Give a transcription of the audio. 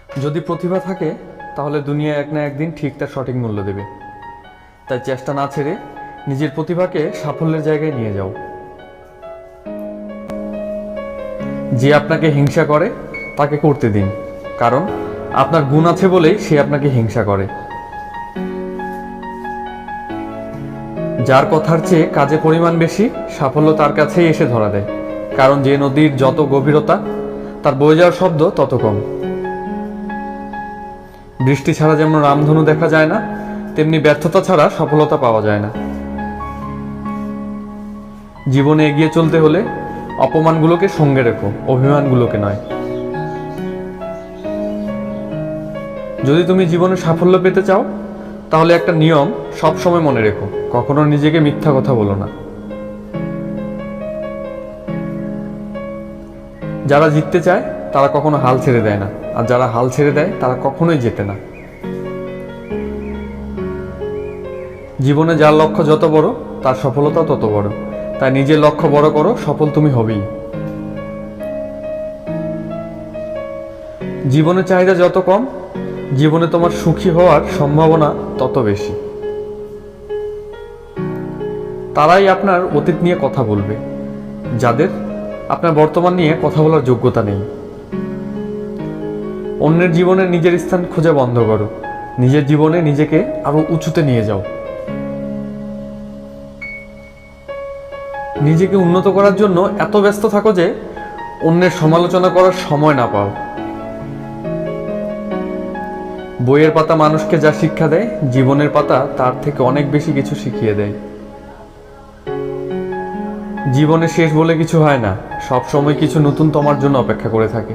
যদি প্রতিভা থাকে তাহলে দুনিয়া এক না একদিন ঠিক তার সঠিক মূল্য দেবে। তাই চেষ্টা না ছেড়ে নিজের প্রতিভাকে সাফল্যের জায়গায় নিয়ে যাও। যে আপনাকে হিংসা করে তাকে করতে দিন, কারণ আপনার গুণ আছে বলেই সে আপনাকে হিংসা করে। যার কথার চেয়ে কাজে পরিমাণ বেশি, সাফল্য তার কাছেই এসে ধরা দেয়, কারণ যে নদীর যত গভীরতা তার বয়ে যাওয়ার শব্দ তত কম। বৃষ্টি ছাড়া যেমন রামধনু দেখা যায় না, তেমনি ব্যর্থতা ছাড়া সফলতা পাওয়া যায় না। জীবনে এগিয়ে চলতে হলে অপমানগুলোকে সঙ্গে রেখো, অভিমানগুলোকে নয়। যদি তুমি জীবনে সাফল্য পেতে চাও তাহলে একটা নিয়ম সব সময় মনে রেখো, কখনো নিজেকে মিথ্যা কথা বলো না। যারা জিততে চায় তারা কখনো হাল ছেড়ে দেয় না, আর যারা হাল ছেড়ে দেয় তারা কখনোই জেতে না। জীবনে যার লক্ষ্য যত বড় তার সফলতা তত বড়, তাই নিজের লক্ষ্য বড় করো, সফল তুমি হবেই। জীবনের চাহিদা যত কম, জীবনে তোমার সুখী হওয়ার সম্ভাবনা তত বেশি। তারাই আপনার অতীত নিয়ে কথা বলবে, যাদের আপনার বর্তমান নিয়ে কথা বলার যোগ্যতা নেই। অন্যের জীবনে নিজের স্থান খোঁজা বন্ধ করো, নিজের জীবনে নিজেকে আরো উঁচুতে নিয়ে যাও। নিজেকে উন্নত করার জন্য এত ব্যস্ত থাকো যে অন্যের সমালোচনা করার সময় না পাও। বইয়ের পাতা মানুষকে যা শিক্ষা দেয়, জীবনের পাতা তার থেকে অনেক বেশি কিছু শিখিয়ে দেয়। জীবনে শেষ বলে কিছু হয় না, সব সময় কিছু নতুন তোমার জন্য অপেক্ষা করে থাকে।